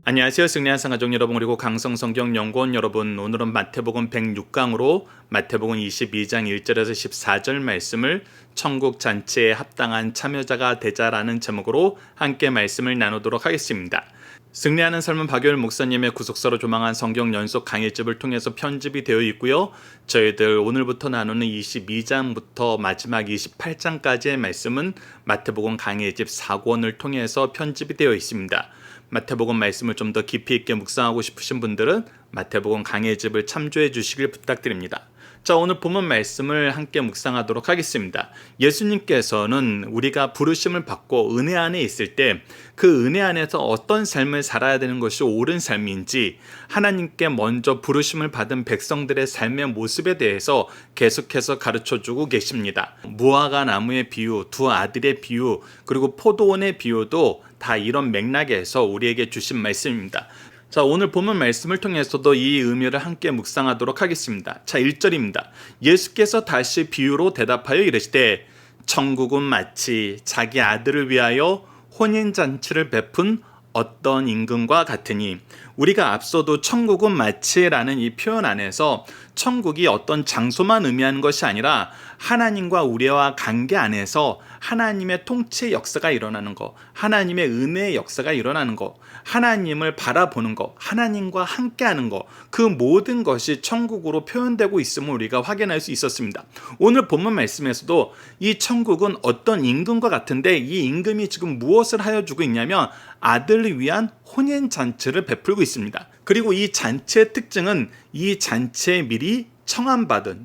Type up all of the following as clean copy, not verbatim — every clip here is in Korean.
안녕하세요. 승리한 상가족 여러분, 그리고 강성성경연구원 여러분, 오늘은 마태복음 106강으로 마태복음 22장 1절에서 14절 말씀을 천국 잔치에 합당한 참여자가 되자라는 제목으로 함께 말씀을 나누도록 하겠습니다. 승리하는 삶은 박효일 목사님의 구속사로 조망한 성경 연속 강의집을 통해서 편집이 되어 있고요. 저희들 오늘부터 나누는 22장부터 마지막 28장까지의 말씀은 마태복음 강의집 4권을 통해서 편집이 되어 있습니다. 마태복음 말씀을 좀 더 깊이 있게 묵상하고 싶으신 분들은 마태복음 강의집을 참조해 주시길 부탁드립니다. 자, 오늘 본문 말씀을 함께 묵상하도록 하겠습니다. 예수님께서는 우리가 부르심을 받고 은혜 안에 있을 때 그 은혜 안에서 어떤 삶을 살아야 되는 것이 옳은 삶인지, 하나님께 먼저 부르심을 받은 백성들의 삶의 모습에 대해서 계속해서 가르쳐주고 계십니다. 무화과 나무의 비유, 두 아들의 비유, 그리고 포도원의 비유도 다 이런 맥락에서 우리에게 주신 말씀입니다. 자, 오늘 본문 말씀을 통해서도 이 의미를 함께 묵상하도록 하겠습니다. 자, 1절입니다. 예수께서 다시 비유로 대답하여 이르시되 천국은 마치 자기 아들을 위하여 혼인잔치를 베푼 어떤 임금과 같으니, 우리가 앞서도 천국은 마치라는 이 표현 안에서 천국이 어떤 장소만 의미하는 것이 아니라 하나님과 우리와 관계 안에서 하나님의 통치의 역사가 일어나는 것, 하나님의 은혜의 역사가 일어나는 것, 하나님을 바라보는 것, 하나님과 함께하는 것, 그 모든 것이 천국으로 표현되고 있음을 우리가 확인할 수 있었습니다. 오늘 본문 말씀에서도 이 천국은 어떤 임금과 같은데, 이 임금이 지금 무엇을 하여 주고 있냐면 아들을 위한 혼인잔치를 베풀고 있습니다. 그리고 이 잔치의 특징은 이 잔치에 미리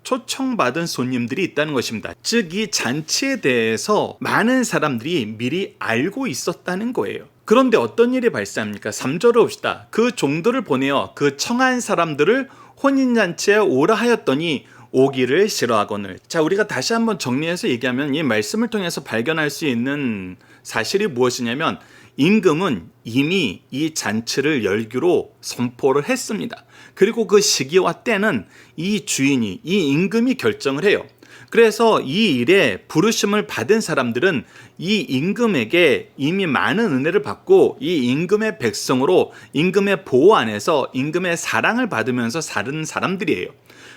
초청받은 손님들이 있다는 것입니다. 즉, 이 잔치에 대해서 많은 사람들이 미리 알고 있었다는 거예요. 그런데 어떤 일이 발생합니까? 3절을 봅시다. 그 종들을 보내어 그 청한 사람들을 혼인잔치에 오라 하였더니 오기를 싫어하거늘. 자, 우리가 다시 한번 정리해서 얘기하면 이 말씀을 통해서 발견할 수 있는 사실이 무엇이냐면, 임금은 이미 이 잔치를 열기로 선포를 했습니다. 그리고 그 시기와 때는 이 주인이, 이 임금이 결정을 해요. 그래서 이 일에 부르심을 받은 사람들은 이 임금에게 이미 많은 은혜를 받고 이 임금의 백성으로 임금의 보호 안에서 임금의 사랑을 받으면서 사는 사람들이에요.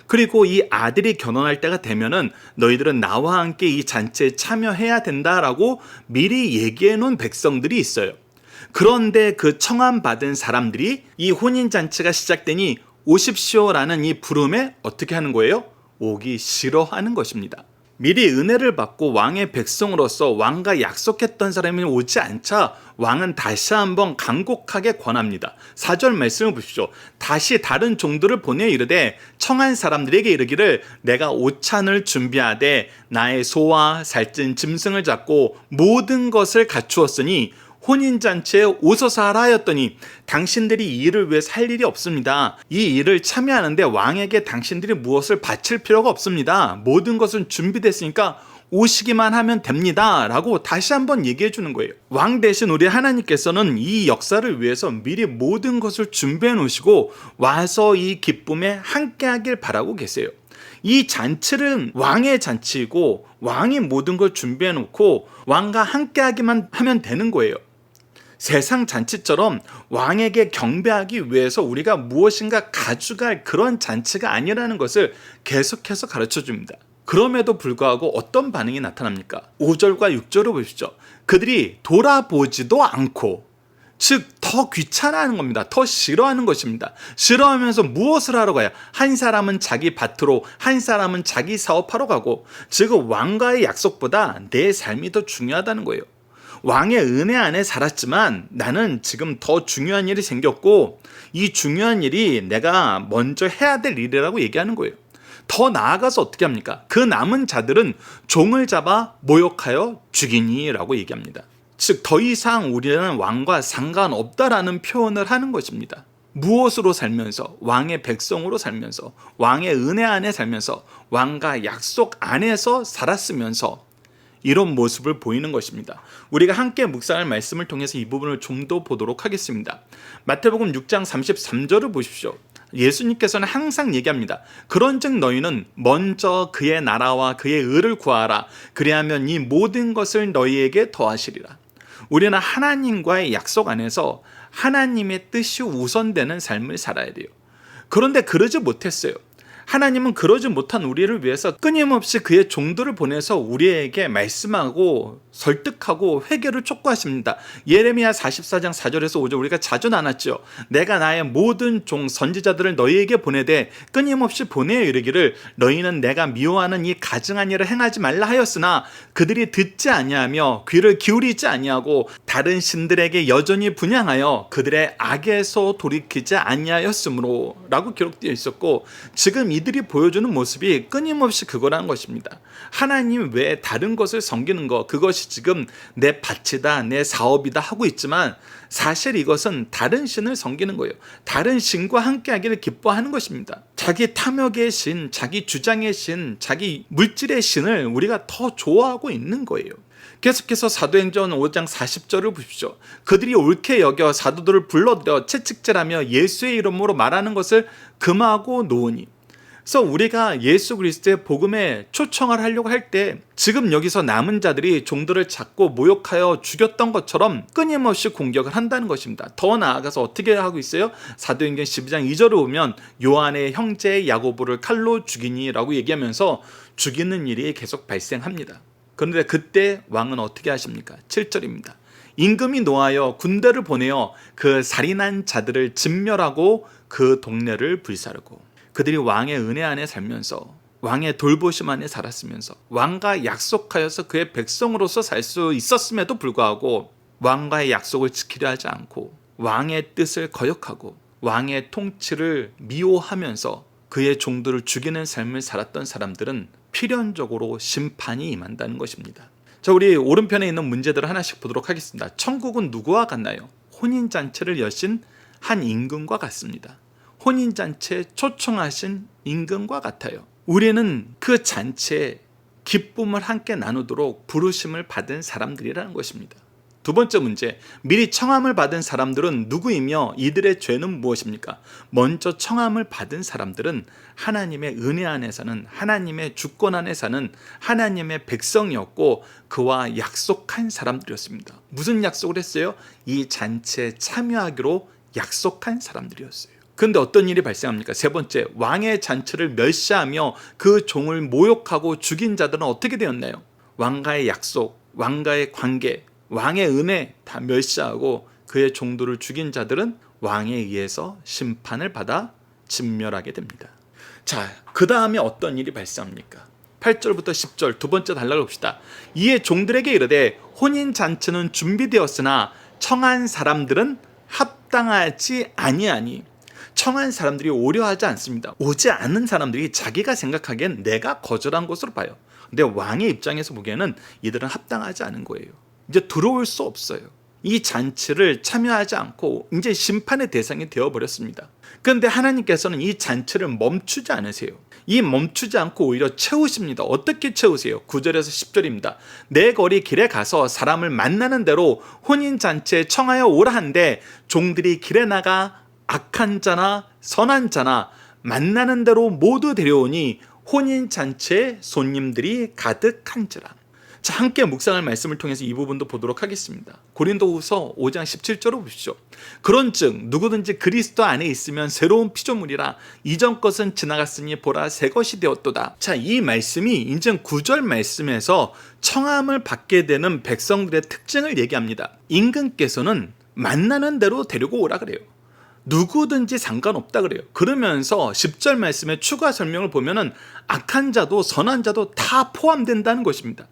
그리고 이 아들이 결혼할 때가 되면은 너희들은 나와 함께 이 잔치에 참여해야 된다라고 미리 얘기해 놓은 백성들이 있어요. 그런데 그 청함받은 사람들이 이 혼인잔치가 시작되니 오십시오라는 이 부름에 어떻게 하는 거예요? 오기 싫어하는 것입니다. 미리 은혜를 받고 왕의 백성으로서 왕과 약속했던 사람이 오지 않자 왕은 다시 한번 간곡하게 권합니다. 4절 말씀을 보십시오. 다시 다른 종들을 보내 이르되 청한 사람들에게 이르기를 내가 오찬을 준비하되 나의 소와 살찐 짐승을 잡고 모든 것을 갖추었으니 혼인잔치에 오소서 하라 하였더니 당신들이 이 일을 위해 살 일이 없습니다. 이 일을 참여하는데 왕에게 당신들이 무엇을 바칠 필요가 없습니다. 모든 것은 준비됐으니까 오시기만 하면 됩니다 라고 다시 한번 얘기해 주는 거예요. 왕 대신 우리 하나님께서는 이 역사를 위해서 미리 모든 것을 준비해 놓으시고 와서 이 기쁨에 함께하길 바라고 계세요. 이 잔치는 왕의 잔치이고 왕이 모든 걸 준비해 놓고 왕과 함께하기만 하면 되는 거예요. 세상 잔치처럼 왕에게 경배하기 위해서 우리가 무엇인가 가져갈 그런 잔치가 아니라는 것을 계속해서 가르쳐 줍니다. 그럼에도 불구하고 어떤 반응이 나타납니까? 5절과 6절을 보십시오. 그들이 돌아보지도 않고, 즉 더 귀찮아하는 겁니다. 더 싫어하는 것입니다. 싫어하면서 무엇을 하러 가요? 한 사람은 자기 밭으로, 한 사람은 자기 사업하러 가고, 즉 왕과의 약속보다 내 삶이 더 중요하다는 거예요. 왕의 은혜 안에 살았지만 나는 지금 더 중요한 일이 생겼고, 이 중요한 일이 내가 먼저 해야 될 일이라고 얘기하는 거예요. 더 나아가서 어떻게 합니까? 그 남은 자들은 종을 잡아 모욕하여 죽이니 라고 얘기합니다. 즉 더 이상 우리는 왕과 상관없다라는 표현을 하는 것입니다. 무엇으로 살면서? 왕의 백성으로 살면서, 왕의 은혜 안에 살면서, 왕과 약속 안에서 살았으면서 이런 모습을 보이는 것입니다. 우리가 함께 묵상할 말씀을 통해서 이 부분을 좀 더 보도록 하겠습니다. 마태복음 6장 33절을 보십시오. 예수님께서는 항상 얘기합니다. 그런즉 너희는 먼저 그의 나라와 그의 의를 구하라. 그리하면 이 모든 것을 너희에게 더하시리라. 우리는 하나님과의 약속 안에서 하나님의 뜻이 우선되는 삶을 살아야 돼요. 그런데 그러지 못했어요. 하나님은 그러지 못한 우리를 위해서 끊임없이 그의 종들을 보내서 우리에게 말씀하고 설득하고 회개를 촉구하십니다. 예레미야 44장 4절에서 5절 우리가 자주 나눴죠. 내가 나의 모든 종 선지자들을 너희에게 보내되 끊임없이 보내어 이르기를 너희는 내가 미워하는 이 가증한 일을 행하지 말라 하였으나 그들이 듣지 아니하며 귀를 기울이지 아니하고 다른 신들에게 여전히 분향하여 그들의 악에서 돌이키지 아니하였으므로 라고 기록되어 있었고, 지금 이들이 보여주는 모습이 끊임없이 그거라는 것입니다. 하나님 외에 다른 것을 섬기는 것, 그것이 지금 내 밭이다, 내 사업이다 하고 있지만 사실 이것은 다른 신을 섬기는 거예요. 다른 신과 함께하기를 기뻐하는 것입니다. 자기 탐욕의 신, 자기 주장의 신, 자기 물질의 신을 우리가 더 좋아하고 있는 거예요. 계속해서 사도행전 5장 40절을 보십시오. 그들이 옳게 여겨 사도들을 불러들여 채찍질하며 예수의 이름으로 말하는 것을 금하고 놓으니. 그래서 우리가 예수 그리스도의 복음에 초청을 하려고 할 때 지금 여기서 남은 자들이 종들을 잡고 모욕하여 죽였던 것처럼 끊임없이 공격을 한다는 것입니다. 더 나아가서 어떻게 하고 있어요? 사도행전 12장 2절을 보면 요한의 형제 야고보를 칼로 죽이니 라고 얘기하면서 죽이는 일이 계속 발생합니다. 그런데 그때 왕은 어떻게 하십니까? 7절입니다. 임금이 노하여 군대를 보내어 그 살인한 자들을 진멸하고 그 동네를 불사르고, 그들이 왕의 은혜 안에 살면서 왕의 돌보심 안에 살았으면서 왕과 약속하여서 그의 백성으로서 살 수 있었음에도 불구하고 왕과의 약속을 지키려 하지 않고 왕의 뜻을 거역하고 왕의 통치를 미워하면서 그의 종들을 죽이는 삶을 살았던 사람들은 필연적으로 심판이 임한다는 것입니다. 자, 우리 오른편에 있는 문제들을 하나씩 보도록 하겠습니다. 천국은 누구와 같나요? 혼인잔치를 여신 한 임금과 같습니다. 혼인잔치에 초청하신 임금과 같아요. 우리는 그 잔치에 기쁨을 함께 나누도록 부르심을 받은 사람들이라는 것입니다. 두 번째 문제, 미리 청함을 받은 사람들은 누구이며 이들의 죄는 무엇입니까? 먼저 청함을 받은 사람들은 하나님의 은혜 안에 사는, 하나님의 주권 안에 사는 하나님의 백성이었고 그와 약속한 사람들이었습니다. 무슨 약속을 했어요? 이 잔치에 참여하기로 약속한 사람들이었어요. 그런데 어떤 일이 발생합니까? 세 번째, 왕의 잔치를 멸시하며 그 종을 모욕하고 죽인 자들은 어떻게 되었나요? 왕과의 약속, 왕과의 관계, 왕의 은혜 다 멸시하고 그의 종들을 죽인 자들은 왕에 의해서 심판을 받아 진멸하게 됩니다. 자, 그 다음에 어떤 일이 발생합니까? 8절부터 10절 두 번째 단락을 봅시다. 이에 종들에게 이르되 혼인잔치는 준비되었으나 청한 사람들은 합당하지 아니하니. 청한 사람들이 오려 하지 않습니다. 오지 않는 사람들이 자기가 생각하기엔 내가 거절한 것으로 봐요. 근데 왕의 입장에서 보기에는 이들은 합당하지 않은 거예요. 이제 들어올 수 없어요. 이 잔치를 참여하지 않고 이제 심판의 대상이 되어버렸습니다. 그런데 하나님께서는 이 잔치를 멈추지 않으세요. 이 멈추지 않고 오히려 채우십니다. 어떻게 채우세요? 9절에서 10절입니다. 내 거리 길에 가서 사람을 만나는 대로 혼인잔치에 청하여 오라 한데 종들이 길에 나가 악한 자나 선한 자나 만나는 대로 모두 데려오니 혼인잔치에 손님들이 가득한지라. 자, 함께 묵상할 말씀을 통해서 이 부분도 보도록 하겠습니다. 고린도후서 5장 17절을 보십시오. 그런즉 누구든지 그리스도 안에 있으면 새로운 피조물이라 이전 것은 지나갔으니 보라 새 것이 되었도다. 자, 이 말씀이 이제 9절 말씀에서 청함을 받게 되는 백성들의 특징을 얘기합니다. 임금께서는 만나는 대로 데리고 오라 그래요. 누구든지 상관없다 그래요. 그러면서 10절 말씀의 추가 설명을 보면은 악한 자도 선한 자도 다 포함된다는 것입니다.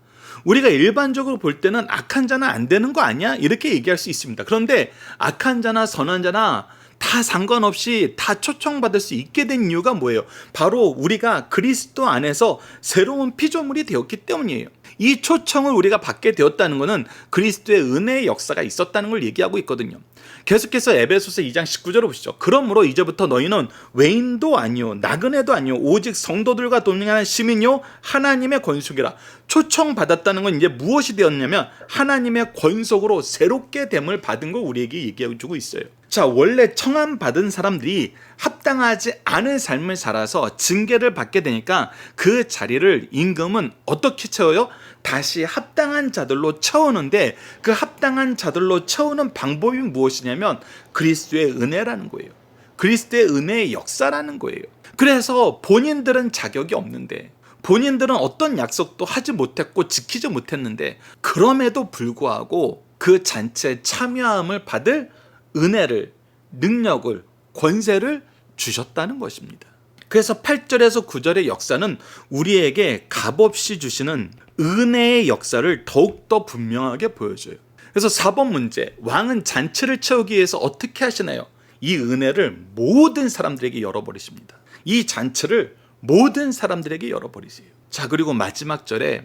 우리가 일반적으로 볼 때는 악한 자는 안 되는 거 아니야? 이렇게 얘기할 수 있습니다. 그런데 악한 자나 선한 자나 다 상관없이 다 초청받을 수 있게 된 이유가 뭐예요? 바로 우리가 그리스도 안에서 새로운 피조물이 되었기 때문이에요. 이 초청을 우리가 받게 되었다는 것은 그리스도의 은혜의 역사가 있었다는 걸 얘기하고 있거든요. 계속해서 에베소서 2장 19절을 보시죠. 그러므로 이제부터 너희는 외인도 아니요 나그네도 아니요 오직 성도들과 동행하는 시민이요 하나님의 권속이라. 초청받았다는 건 이제 무엇이 되었냐면 하나님의 권속으로 새롭게 됨을 받은 걸 우리에게 얘기해 주고 있어요. 자, 원래 청함 받은 사람들이 합당하지 않은 삶을 살아서 징계를 받게 되니까 그 자리를 임금은 어떻게 채워요? 다시 합당한 자들로 채우는데 그 합당한 자들로 채우는 방법이 무엇이냐? 무엇이냐면 그리스도의 은혜라는 거예요. 그리스도의 은혜의 역사라는 거예요. 그래서 본인들은 자격이 없는데, 본인들은 어떤 약속도 하지 못했고 지키지 못했는데, 그럼에도 불구하고 그 잔치에 참여함을 받을 은혜를, 능력을, 권세를 주셨다는 것입니다. 그래서 8절에서 9절의 역사는 우리에게 값없이 주시는 은혜의 역사를 더욱더 분명하게 보여줘요. 그래서 4번 문제, 왕은 잔치를 채우기 위해서 어떻게 하시나요? 이 은혜를 모든 사람들에게 열어버리십니다. 이 잔치를 모든 사람들에게 열어버리세요. 자, 그리고 마지막 절에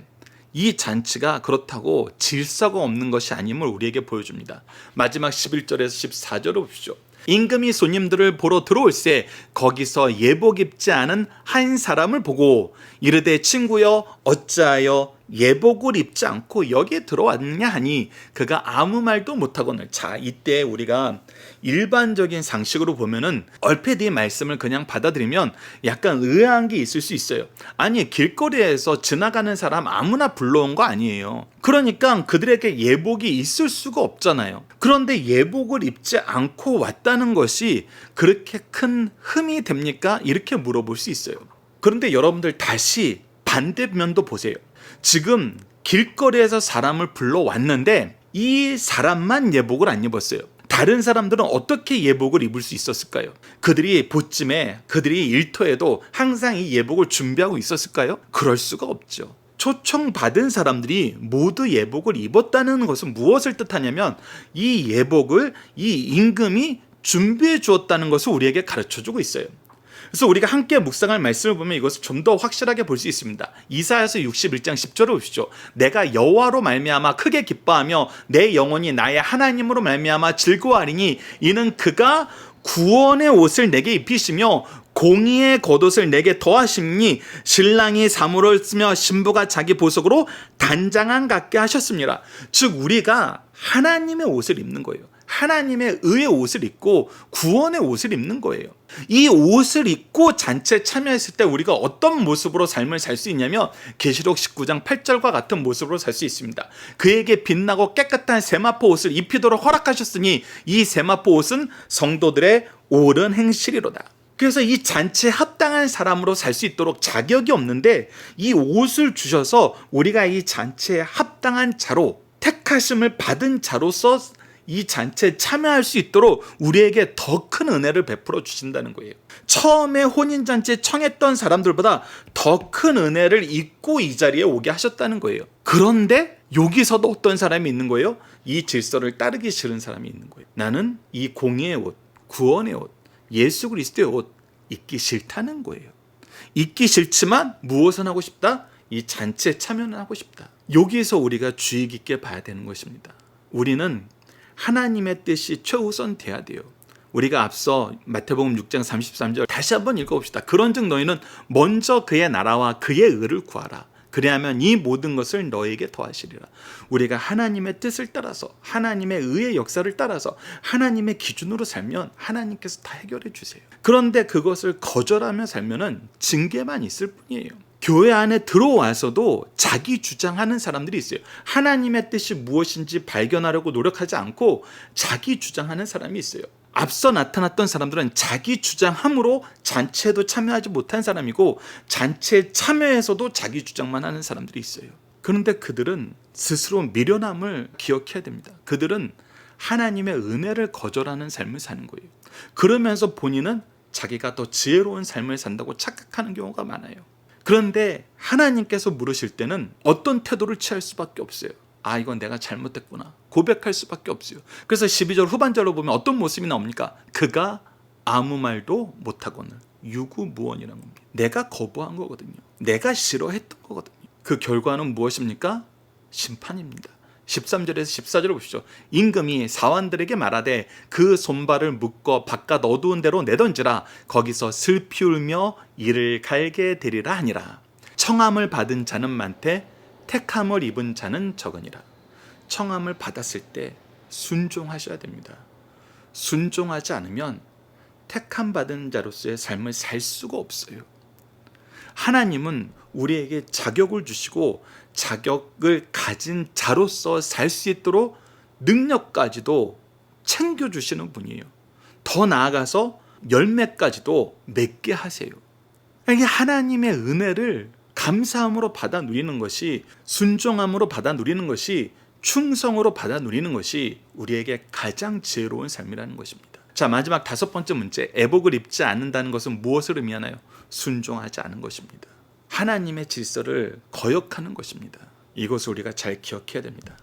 이 잔치가 그렇다고 질서가 없는 것이 아님을 우리에게 보여줍니다. 마지막 11절에서 14절을 보십시오. 임금이 손님들을 보러 들어올새 거기서 예복 입지 않은 한 사람을 보고 이르되 친구여 어찌하여 예복을 입지 않고 여기에 들어왔느냐 하니 그가 아무 말도 못하거늘. 자, 이때 우리가 일반적인 상식으로 보면은 얼핏 이 말씀을 그냥 받아들이면 약간 의아한 게 있을 수 있어요. 아니, 길거리에서 지나가는 사람 아무나 불러온 거 아니에요. 그러니까 그들에게 예복이 있을 수가 없잖아요. 그런데 예복을 입지 않고 왔다는 것이 그렇게 큰 흠이 됩니까? 이렇게 물어볼 수 있어요. 그런데 여러분들 다시 반대면도 보세요. 지금 길거리에서 사람을 불러왔는데 이 사람만 예복을 안 입었어요. 다른 사람들은 어떻게 예복을 입을 수 있었을까요? 그들이 보찜에, 그들이 일터에도 항상 이 예복을 준비하고 있었을까요? 그럴 수가 없죠. 초청받은 사람들이 모두 예복을 입었다는 것은 무엇을 뜻하냐면 이 예복을 이 임금이 준비해 주었다는 것을 우리에게 가르쳐주고 있어요. 그래서 우리가 함께 묵상할 말씀을 보면 이것을 좀 더 확실하게 볼 수 있습니다. 이사야서 61장 10절을 보십시오. 내가 여호와로 말미암아 크게 기뻐하며 내 영혼이 나의 하나님으로 말미암아 즐거워하리니 이는 그가 구원의 옷을 내게 입히시며 공의의 겉옷을 내게 더하심니 신랑이 사물을 쓰며 신부가 자기 보석으로 단장한 같게 하셨습니다. 즉 우리가 하나님의 옷을 입는 거예요. 하나님의 의의 옷을 입고 구원의 옷을 입는 거예요. 이 옷을 입고 잔치에 참여했을 때 우리가 어떤 모습으로 삶을 살 수 있냐면 계시록 19장 8절과 같은 모습으로 살 수 있습니다. 그에게 빛나고 깨끗한 세마포 옷을 입히도록 허락하셨으니 이 세마포 옷은 성도들의 옳은 행실이로다. 그래서 이 잔치에 합당한 사람으로 살 수 있도록 자격이 없는데 이 옷을 주셔서 우리가 이 잔치에 합당한 자로, 택하심을 받은 자로서 이 잔치에 참여할 수 있도록 우리에게 더 큰 은혜를 베풀어 주신다는 거예요. 처음에 혼인잔치에 청했던 사람들보다 더 큰 은혜를 입고 이 자리에 오게 하셨다는 거예요. 그런데 여기서도 어떤 사람이 있는 거예요? 이 질서를 따르기 싫은 사람이 있는 거예요. 나는 이 공의의 옷, 구원의 옷, 예수 그리스도의 옷 입기 싫다는 거예요. 입기 싫지만 무엇은 하고 싶다? 이 잔치에 참여는 하고 싶다. 여기에서 우리가 주의 깊게 봐야 되는 것입니다. 우리는 하나님의 뜻이 최우선 돼야 돼요. 우리가 앞서 마태복음 6장 33절 다시 한번 읽어봅시다. 그런즉 너희는 먼저 그의 나라와 그의 의를 구하라. 그리하면 이 모든 것을 너에게 더하시리라. 우리가 하나님의 뜻을 따라서, 하나님의 의의 역사를 따라서 하나님의 기준으로 살면 하나님께서 다 해결해 주세요. 그런데 그것을 거절하며 살면은 징계만 있을 뿐이에요. 교회 안에 들어와서도 자기 주장하는 사람들이 있어요. 하나님의 뜻이 무엇인지 발견하려고 노력하지 않고 자기 주장하는 사람이 있어요. 앞서 나타났던 사람들은 자기 주장함으로 잔치에도 참여하지 못한 사람이고 잔치에 참여해서도 자기 주장만 하는 사람들이 있어요. 그런데 그들은 스스로 미련함을 기억해야 됩니다. 그들은 하나님의 은혜를 거절하는 삶을 사는 거예요. 그러면서 본인은 자기가 더 지혜로운 삶을 산다고 착각하는 경우가 많아요. 그런데 하나님께서 물으실 때는 어떤 태도를 취할 수밖에 없어요. 아, 이건 내가 잘못했구나. 고백할 수밖에 없어요. 그래서 12절 후반절로 보면 어떤 모습이 나옵니까? 그가 아무 말도 못하거늘. 유구무원이라는 겁니다. 내가 거부한 거거든요. 내가 싫어했던 거거든요. 그 결과는 무엇입니까? 심판입니다. 13절에서 14절을 보시죠. 임금이 사환들에게 말하되 그 손발을 묶어 바깥 어두운 데로 내던지라. 거기서 슬피 울며 이를 갈게 되리라 하니라. 청함을 받은 자는 많되 택함을 입은 자는 적으니라. 청함을 받았을 때 순종하셔야 됩니다. 순종하지 않으면 택함 받은 자로서의 삶을 살 수가 없어요. 하나님은 우리에게 자격을 주시고 자격을 가진 자로서 살 수 있도록 능력까지도 챙겨주시는 분이에요. 더 나아가서 열매까지도 맺게 하세요. 이게 하나님의 은혜를 감사함으로 받아 누리는 것이, 순종함으로 받아 누리는 것이, 충성으로 받아 누리는 것이 우리에게 가장 지혜로운 삶이라는 것입니다. 자, 마지막 5번째 문제. 애복을 입지 않는다는 것은 무엇을 의미하나요? 순종하지 않은 것입니다. 하나님의 질서를 거역하는 것입니다. 이것을 우리가 잘 기억해야 됩니다.